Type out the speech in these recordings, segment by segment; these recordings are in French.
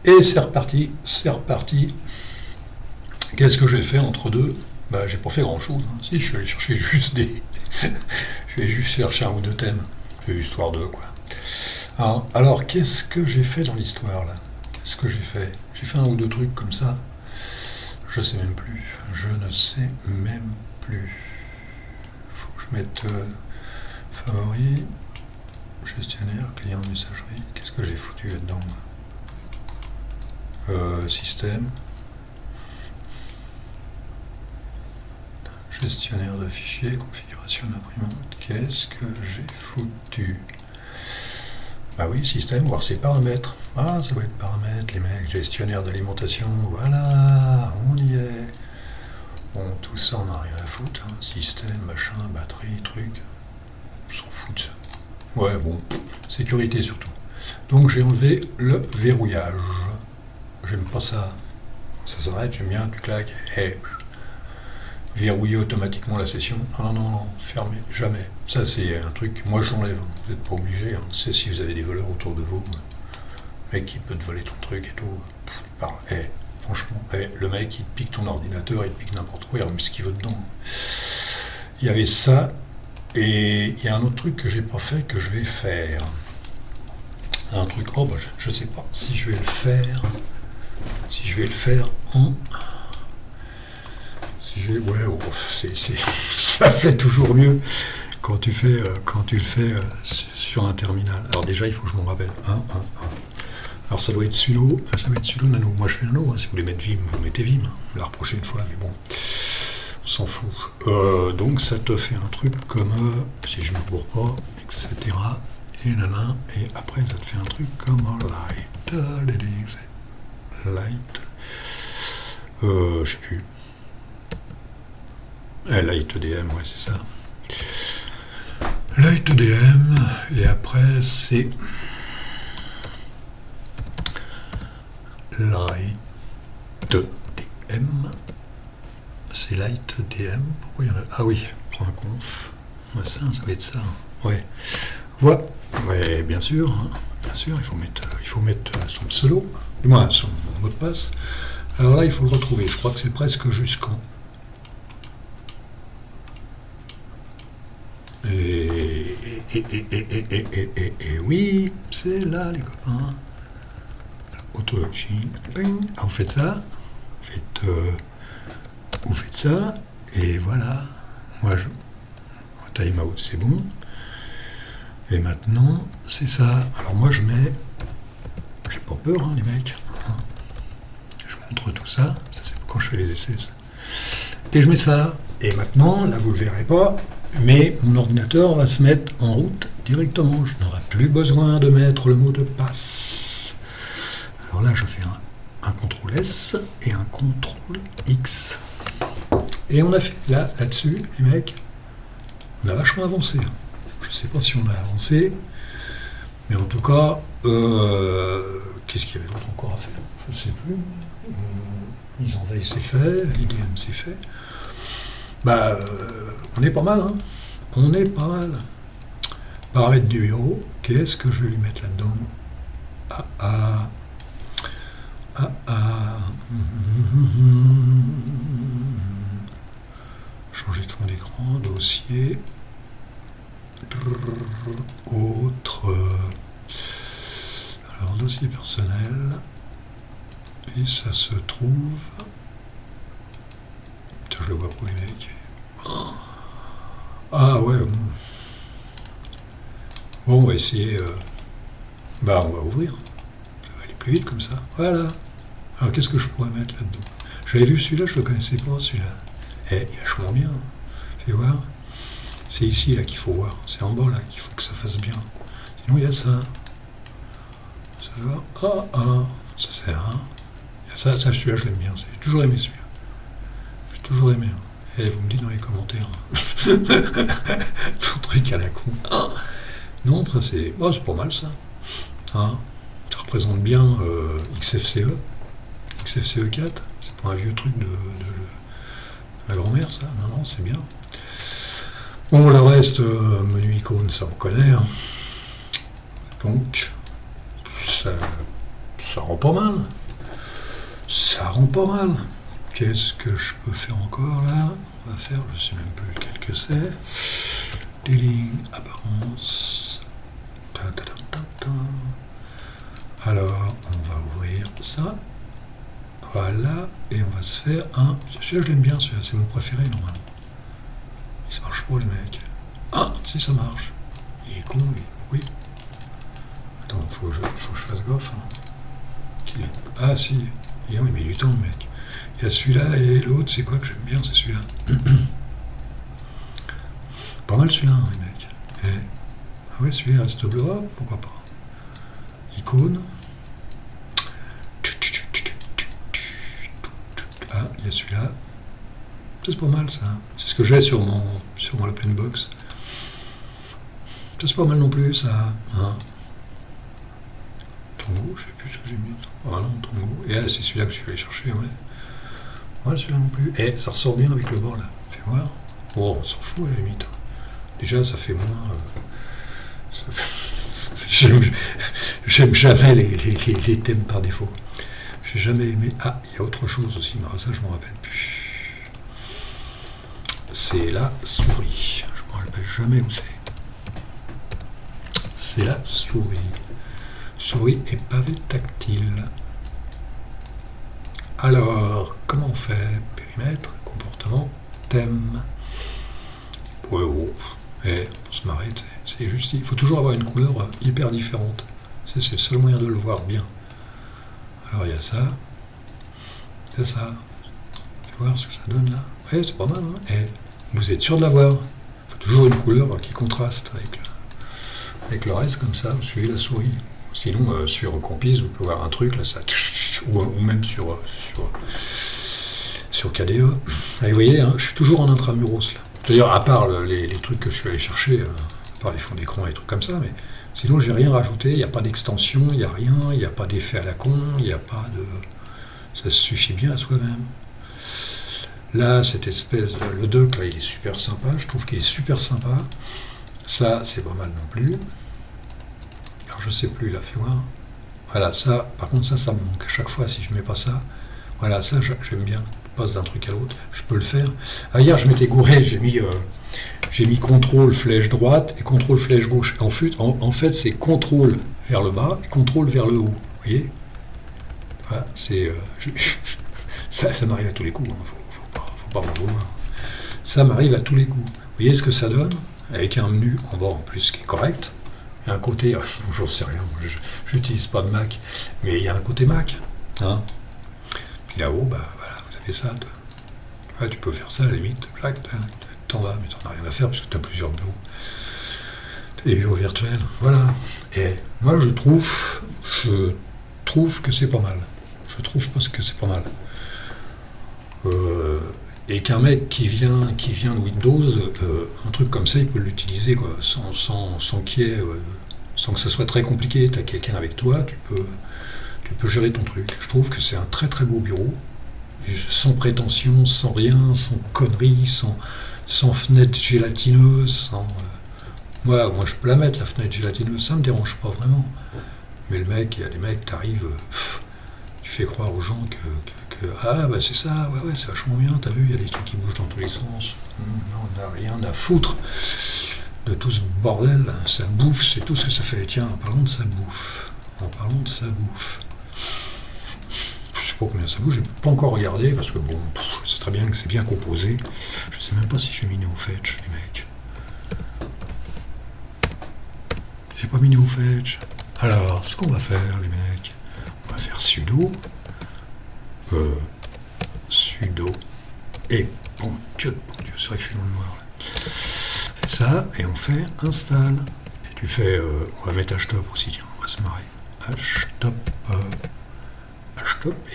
Et c'est reparti, c'est reparti. Qu'est-ce que j'ai fait entre deux? Bah, j'ai pas fait grand-chose. Hein. Si, je suis allé chercher juste des... je vais juste chercher un ou deux thèmes. C'est histoire de quoi. Alors, qu'est-ce que j'ai fait dans l'histoire, là? Qu'est-ce que j'ai fait? J'ai fait un ou deux trucs comme ça. Je sais même plus. Je ne sais même plus. Faut que je mette favoris, gestionnaire, client, messagerie. Qu'est-ce que j'ai foutu là-dedans? Système. Gestionnaire de fichiers, configuration d'imprimante. Qu'est-ce que j'ai foutu? Bah oui, système, voir ses paramètres. Ah, ça doit être paramètres, les mecs. Gestionnaire d'alimentation, voilà, on y est. Bon, tout ça, on n'a rien à foutre. Hein. Système, machin, batterie, truc. On s'en fout. Ouais, bon, sécurité surtout. Donc j'ai enlevé le verrouillage. J'aime pas ça. Ça s'arrête, j'aime bien, tu claques. Et verrouiller automatiquement la session. Non, fermez, jamais. Ça, c'est un truc, moi je l'enlève. Vous n'êtes pas obligé. Hein. C'est si vous avez des voleurs autour de vous. Le mec qui peut te voler ton truc et tout. Franchement, le mec il te pique ton ordinateur, il te pique n'importe quoi, il remet ce qu'il veut dedans. Il y avait ça, et il y a un autre truc que j'ai pas fait, que je vais faire. Un truc, je sais pas si je vais le faire. Si je vais le faire en... ça fait toujours mieux quand tu le fais sur un terminal. Alors déjà, il faut que je m'en rappelle. Alors ça doit être sudo nano. Moi je fais nano, hein. Si vous voulez mettre Vim, vous mettez Vim. La prochaine fois, mais bon, on s'en fout. Donc ça te fait un truc comme, si je ne me cours pas, etc. Et nana, et après ça te fait un truc comme light. Je sais plus. Light EDM, ouais, c'est ça. Light EDM, et après c'est Light DM. C'est Light DM. Pourquoi il y en a... Ah oui, .conf. Ouais, ça va être ça. Ouais. Voilà. Ouais, bien sûr. Hein. Bien sûr, il faut mettre son pseudo, du moins son mot de passe. Alors là, il faut le retrouver. Je crois que c'est presque jusqu'en... Et oui, c'est là, les copains. Auto-login. Vous faites ça. Vous faites ça. Et voilà. Moi, time out, c'est bon. Et maintenant, c'est ça. Alors moi, je mets... J'ai pas peur, hein, les mecs. Je montre tout ça. Ça, c'est quand je fais les essais. Ça. Et je mets ça. Et maintenant, là, vous le verrez pas, mais mon ordinateur va se mettre en route directement. Je n'aurai plus besoin de mettre le mot de passe. Alors là, je fais un CTRL S et un CTRL X. Et on a fait là-dessus, les mecs, on a vachement avancé. Je ne sais pas si on a avancé, mais en tout cas, qu'est-ce qu'il y avait d'autre encore à faire? Je ne sais plus. Mise en veille, c'est fait. L'IDM, c'est fait. On est pas mal, hein. On est pas mal. Paramètres du bureau, qu'est-ce que je vais lui mettre là-dedans? Changer de fond d'écran, dossier, autre. Alors, dossier personnel, et ça se trouve. Putain, je le vois pour les mecs. Ah ouais. Bon, on va essayer. On va ouvrir. Ça va aller plus vite comme ça. Voilà. Alors, qu'est-ce que je pourrais mettre là-dedans? J'avais vu celui-là, je le connaissais pas, celui-là. Il est vachement bien. Fais voir. C'est ici, là, qu'il faut voir. C'est en bas, là, qu'il faut que ça fasse bien. Sinon, il y a ça. Ça va. Ça sert à rien. Il y a ça, celui-là, je l'aime bien. J'ai toujours aimé celui-là. J'ai toujours aimé. Et vous me dites dans les commentaires. Tout truc à la con. Non, ça c'est... c'est pas mal, ça. Hein, ça représente bien XFCE. XFCE 4. C'est pas un vieux truc de ma grand-mère, ça. Non, c'est bien. Bon, le reste, menu icône, ça on connaît. Hein. Donc, ça ça rend pas mal. Ça rend pas mal. Qu'est-ce que je peux faire encore là? On va faire, je sais même plus lequel que c'est. Dealing, apparence. Ta, ta, ta, ta, ta. Alors, on va ouvrir ça. Voilà, et on va se faire un... Celui-là, je l'aime bien, celui-là, c'est mon préféré, normalement. Ça marche pas, les mecs. Ah, si ça marche. Il est con, lui. Oui. Attends, faut que je fasse gaffe. Hein. Ah, si. Et oui, il met du temps, le mec. Il y a celui-là, et l'autre, c'est quoi que j'aime bien, c'est celui-là. Pas mal, celui-là, hein, les mecs. Et... Ah ouais, celui-là reste bleu, pourquoi pas. Icône. Ah, il y a celui-là. C'est pas mal, ça. C'est ce que j'ai sur mon open box. C'est pas mal non plus, ça. Hein. Tango, je sais plus ce que j'ai mis. Ah non, Tango. Et c'est celui-là que je suis allé chercher, ouais. Voilà, celui-là non plus. Et ça ressort bien avec le bord, là. Fais voir. Oh, on s'en fout, à la limite. Déjà, ça fait moins... J'aime jamais les thèmes par défaut. J'ai jamais aimé... Ah, il y a autre chose aussi, mais ça, je m'en rappelle plus. C'est la souris. Je me rappelle jamais où c'est. C'est la souris. Souris et pavé tactile. Alors, comment on fait? Périmètre, comportement, thème. Ouais, oh. Et pour se marrer, c'est juste. Il faut toujours avoir une couleur hyper différente. C'est le seul moyen de le voir bien. Alors, il y a ça. Il y a ça. Tu vois ce que ça donne là? Ouais, c'est pas mal, hein? Et vous êtes sûr de l'avoir. Il faut toujours une couleur qui contraste avec le reste, comme ça, vous suivez la souris. Sinon, sur Compis, vous pouvez voir un truc, là, ça... Ou même sur KDE. Là, vous voyez, hein, je suis toujours en intramuros, là. D'ailleurs, à part les trucs que je suis allé chercher, à part les fonds d'écran et des trucs comme ça, mais sinon, j'ai rien rajouté, il n'y a pas d'extension, il n'y a rien, il n'y a pas d'effet à la con, il n'y a pas de... Ça se suffit bien à soi-même. Là, cette espèce de... Le doc, là, il est super sympa, je trouve qu'il est super sympa. Ça, c'est pas mal non plus. Alors, je sais plus, là, fais voir. Voilà, ça, par contre, ça me manque. À chaque fois, si je mets pas ça, voilà, ça, j'aime bien. Je passe d'un truc à l'autre, je peux le faire. Ah, hier, je m'étais gouré, j'ai mis contrôle flèche droite et contrôle flèche gauche. En fait, c'est contrôle vers le bas et contrôle vers le haut. Vous voyez? Voilà, c'est... ça m'arrive à tous les coups, hein. Faut pas m'en vouloir. Ça m'arrive à tous les coups. Vous voyez ce que ça donne? Avec un menu en bas en plus qui est correct. Il y a un côté, j'en sais rien, je n'utilise pas de Mac, mais il y a un côté Mac. Hein. Puis là-haut, bah voilà, vous avez ça. Ouais, tu peux faire ça à la limite, t'en vas, mais t'en as rien à faire parce que tu as plusieurs bureaux. T'as des bureaux virtuels, voilà. Et moi je trouve que c'est pas mal. Je trouve parce que c'est pas mal. Et qu'un mec qui vient de Windows, un truc comme ça, il peut l'utiliser quoi, sans que ça soit très compliqué. Tu as quelqu'un avec toi, tu peux gérer ton truc. Je trouve que c'est un très très beau bureau, sans prétention, sans rien, sans conneries, sans fenêtre gélatineuse. Moi, je peux la mettre, la fenêtre gélatineuse, ça me dérange pas vraiment. Mais il y a des mecs, t'arrives, tu fais croire aux gens que ah bah c'est ça, ouais, c'est vachement bien, t'as vu, il y a des trucs qui bougent dans tous les sens. On n'a rien à foutre de tout ce bordel, ça bouffe, c'est tout ce que ça fait. Tiens, en parlant de ça bouffe, je sais pas combien ça bouffe, j'ai pas encore regardé, parce que bon, c'est très bien que c'est bien composé. Je sais même pas si j'ai mis NeoFetch, les mecs. J'ai pas mis NeoFetch. Alors, ce qu'on va faire, les mecs, on va faire sudo. Sudo et bon Dieu, c'est vrai que je suis dans le noir là. Fais ça et on fait install et tu fais on va mettre htop aussi, tiens, on va se marrer, htop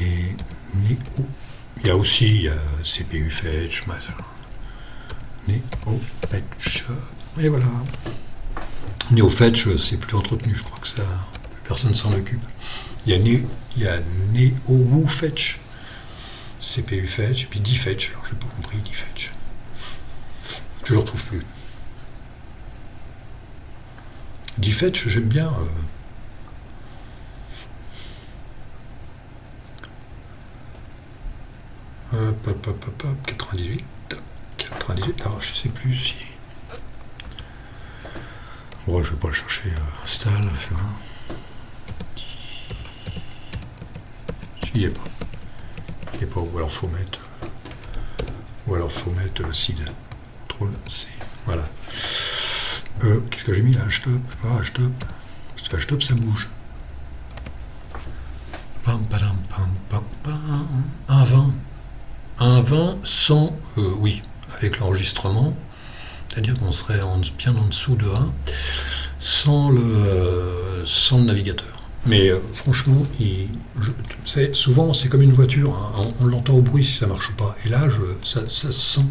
et neo, il y a aussi CPU fetch neo fetch et voilà. Neo fetch c'est plus entretenu, je crois que ça personne s'en occupe. Il y a neo fetch, CPU fetch, et puis dfetch. Alors, je n'ai pas compris, dfetch. Je ne le retrouve plus. Dfetch, j'aime bien. Hop, 98. 98, alors je sais plus si... Bon, je vais pas le chercher, install, F1. Il n'y est pas. Il n'y est pas, ou alors faut mettre... le seed. Contrôle C, voilà. Qu'est-ce que j'ai mis là? Htop, htop. Parce que htop ça bouge. Un 20. Un 20 sans... oui, avec l'enregistrement. C'est-à-dire qu'on serait bien en dessous de 1 sans le navigateur. Mais franchement, souvent c'est comme une voiture, hein, on l'entend au bruit si ça marche ou pas. Et là, ça se sent.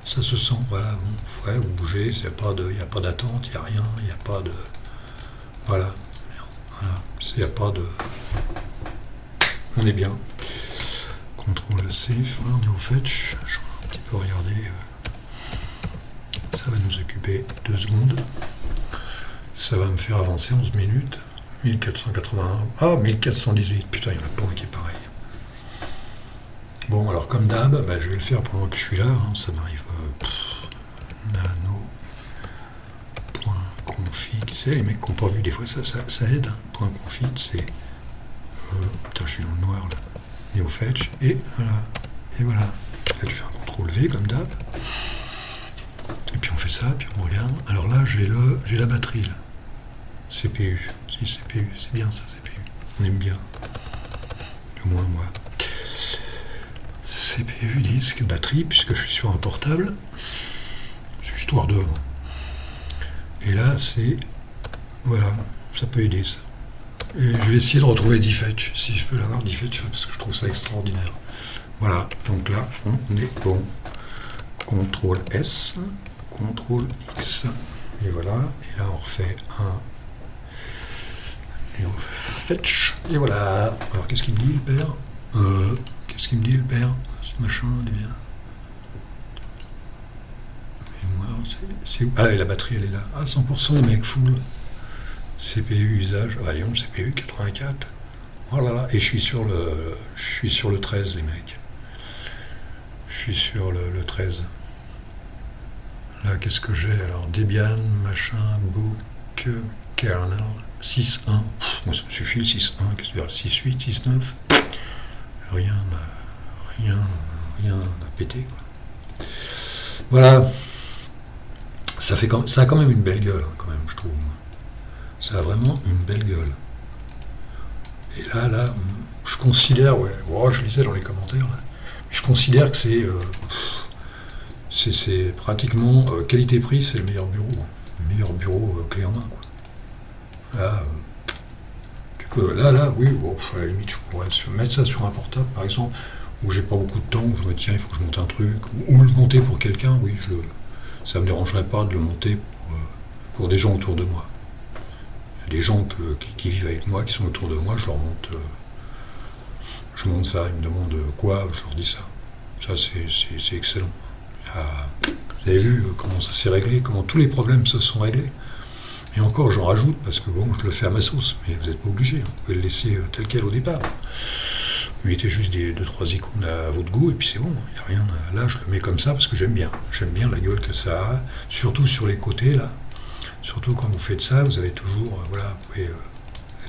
Ça se sent, voilà, bon, ouais, vous bougez, il n'y a pas d'attente, il n'y a rien, il n'y a pas de... Voilà, il n'y a pas de... On est bien. CTRL C, voilà, on est au fetch, je vais un petit peu regarder, ça va nous occuper 2 secondes, ça va me faire avancer 11 minutes, 1481, 1418, putain, il y en a pas un qui est pareil. Bon, alors comme d'hab, je vais le faire pendant que je suis là, hein, ça m'arrive. Nano.config, tu sais, les mecs qui n'ont pas vu, des fois ça aide. Hein. .config, c'est. Putain, je suis dans le noir là. Neo fetch, et voilà. Et voilà. Là, tu fais un CTRL V comme d'hab. Et puis on fait ça, puis on regarde. Alors là, j'ai la batterie là. CPU. Si, CPU, c'est bien ça, CPU. On aime bien. Du moins, moi. CPU, disque, batterie, puisque je suis sur un portable, c'est histoire de... Et là, c'est... Voilà, ça peut aider, ça. Et je vais essayer de retrouver Dfetch, si je peux l'avoir, Dfetch, parce que je trouve ça extraordinaire. Voilà, donc là, on est bon. CTRL S, CTRL X, et voilà, et là, on refait un... Fetch, et voilà. Alors, qu'est-ce qu'il me dit, le père Qu'est-ce qu'il me dit, le père? Ce machin, il est bien. Mémoire, c'est où? Ah, et la batterie, elle est là. Ah, 100%, le mec, full. CPU usage. Ah, Lyon, CPU 84. Oh là là. Et je suis sur le 13, les mecs. Je suis sur le 13. Là, qu'est-ce que j'ai? Alors, Debian, machin, book, kernel, 6.1. Moi, ça me suffit, le 6.1. Qu'est-ce que c'est? 6.8, 6.9. Rien à péter, quoi. Voilà. Ça a quand même une belle gueule, hein, quand même, je trouve. Ça a vraiment une belle gueule. Et là, je considère, je lisais dans les commentaires, là, mais je considère que c'est pratiquement qualité-prix, c'est le meilleur bureau. Hein. Le meilleur bureau clé en main, quoi. Là, oui, à la limite, je pourrais mettre ça sur un portable, par exemple, où j'ai pas beaucoup de temps, où je me tiens, il faut que je monte un truc, ou le monter pour quelqu'un, oui, ça me dérangerait pas de le monter pour des gens autour de moi. Il y a des gens qui vivent avec moi, qui sont autour de moi, je monte ça, ils me demandent quoi, je leur dis ça. Ça, c'est excellent. Vous avez vu comment ça s'est réglé, comment tous les problèmes se sont réglés. Et encore, j'en rajoute, parce que bon, je le fais à ma sauce, mais vous n'êtes pas obligé, hein. Vous pouvez le laisser tel quel au départ. Vous mettez juste 2-3 icônes à votre goût, et puis c'est bon, il n'y a rien. Là, je le mets comme ça, parce que j'aime bien la gueule que ça a, surtout sur les côtés, là. Surtout quand vous faites ça, vous avez toujours, vous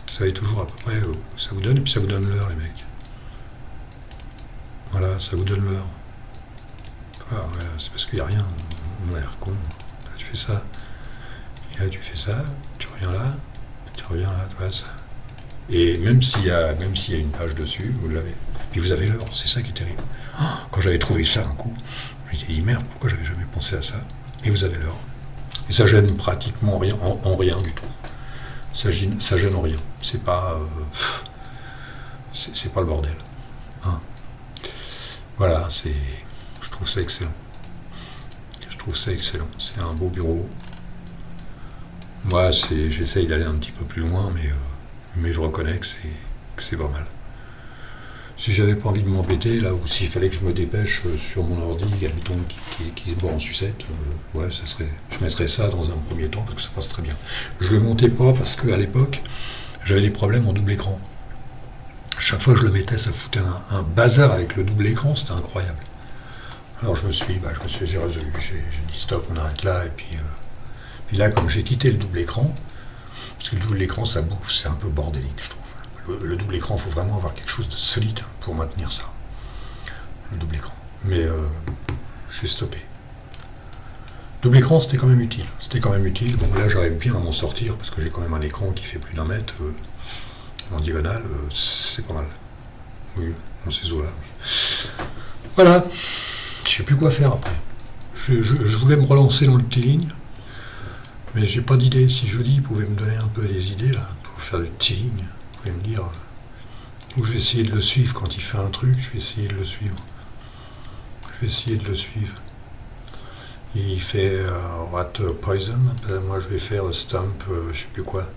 savez toujours à peu près où ça vous donne, et puis ça vous donne l'heure, les mecs. Voilà, ça vous donne l'heure. Ah, voilà, c'est parce qu'il n'y a rien, on a l'air con. Là, tu fais ça. Et là, tu fais ça, tu reviens là, tu vois ça. Et même s'il y a une page dessus, vous l'avez. Puis vous avez l'heure, c'est ça qui est terrible. Quand j'avais trouvé ça un coup, je m'étais dit merde, pourquoi j'avais jamais pensé à ça? Et vous avez l'heure. Et ça gêne pratiquement rien, en rien du tout. Ça gêne en rien. C'est pas le bordel. Hein. Voilà, je trouve ça excellent. C'est un beau bureau. Moi, j'essaye d'aller un petit peu plus loin, mais je reconnais que c'est pas mal. Si j'avais pas envie de m'embêter, là, ou s'il fallait que je me dépêche sur mon ordi, admettons, qui se boit en sucette, je mettrais ça dans un premier temps, parce que ça passe très bien. Je le montais pas, parce qu'à l'époque, j'avais des problèmes en double écran. chaque fois que je le mettais, ça foutait un bazar avec le double écran, c'était incroyable. Alors j'ai résolu, j'ai dit stop, on arrête là, et puis là, comme j'ai quitté le double écran, parce que le double écran, ça bouffe, c'est un peu bordélique, je trouve. Le double écran, il faut vraiment avoir quelque chose de solide pour maintenir ça, le double écran. Mais j'ai stoppé. Double écran, c'était quand même utile. Bon, là, j'arrive bien à m'en sortir, parce que j'ai quand même un écran qui fait plus d'1 mètre, en diagonale, c'est pas mal. Oui, dans ces eaux-là. Oui. Voilà. Je sais plus quoi faire après. Je voulais me relancer dans le teeling, mais j'ai pas d'idée. Si jeudi, vous pouvez me donner un peu des idées là pour faire du teeling. Vous pouvez me dire où je vais essayer de le suivre quand il fait un truc. Je vais essayer de le suivre. Il fait What Poison. Moi, je vais faire Stump. Je sais plus quoi.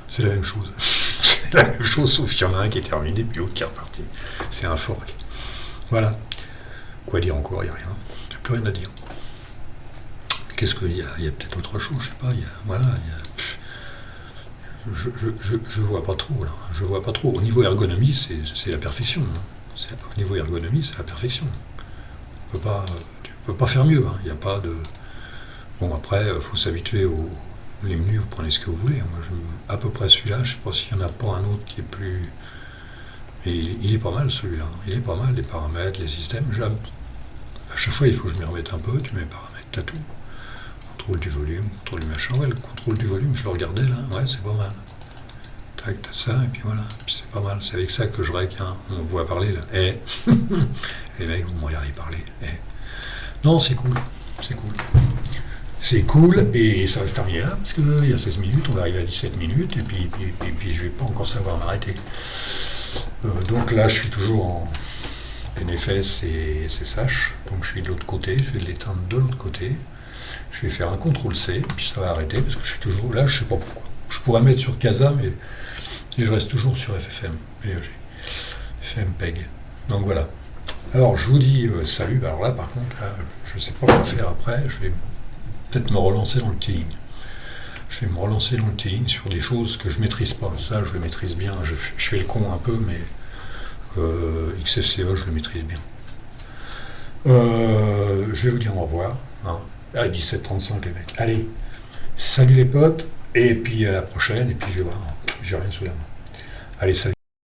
C'est la même chose. C'est la même chose, sauf qu'il y en a un qui est terminé, puis l'autre qui est reparti. C'est un fork. Voilà. Quoi dire encore? Il n'y a rien. Il n'y a plus rien à dire. Qu'est-ce qu'il y a? Il y a peut-être autre chose, je sais pas. Je vois pas trop, là. Je vois pas trop. Au niveau ergonomie, c'est la perfection. Hein. Au niveau ergonomie, c'est la perfection. Tu peux pas faire mieux. Hein. Il n'y a pas de... Bon, après, il faut s'habituer aux... Les menus, vous prenez ce que vous voulez. Moi, à peu près celui-là. Je ne sais pas s'il n'y en a pas un autre qui est plus... Mais il est pas mal, celui-là. Il est pas mal, les paramètres, les systèmes. À chaque fois, il faut que je m'y remette un peu. Tu mets paramètres, t'as tout. Contrôle du volume, contrôle du machin. Ouais, le contrôle du volume, je le regardais, là. Ouais, c'est pas mal. Tac, t'as ça, et puis voilà. Puis c'est pas mal. C'est avec ça que je règle. Hein. On me voit parler, là. Les mecs, vous me regardez parler. Non, c'est cool. C'est cool, et ça va se terminer là, parce qu'il y a 16 minutes, on va arriver à 17 minutes, et puis je vais pas encore savoir m'arrêter. Donc là, je suis toujours en NFS et SSH, donc je suis de l'autre côté, je vais l'éteindre de l'autre côté, je vais faire un CTRL-C, puis ça va arrêter, parce que je suis toujours là, je sais pas pourquoi. Je pourrais mettre sur CASA, mais je reste toujours sur FFM, PEG, FMPEG. Donc voilà. Alors, je vous dis salut. Alors là, par contre, là, je sais pas quoi faire après, je vais peut-être me relancer dans le teeling. Je vais me relancer dans le teeling sur des choses que je maîtrise pas. Ça, je le maîtrise bien. Je fais le con un peu, mais XFCE, je le maîtrise bien. Je vais vous dire au revoir. Hein. À 17h35, les mecs. Allez, salut les potes, et puis à la prochaine, et puis je vais voir. J'ai rien sous la main. Allez, salut.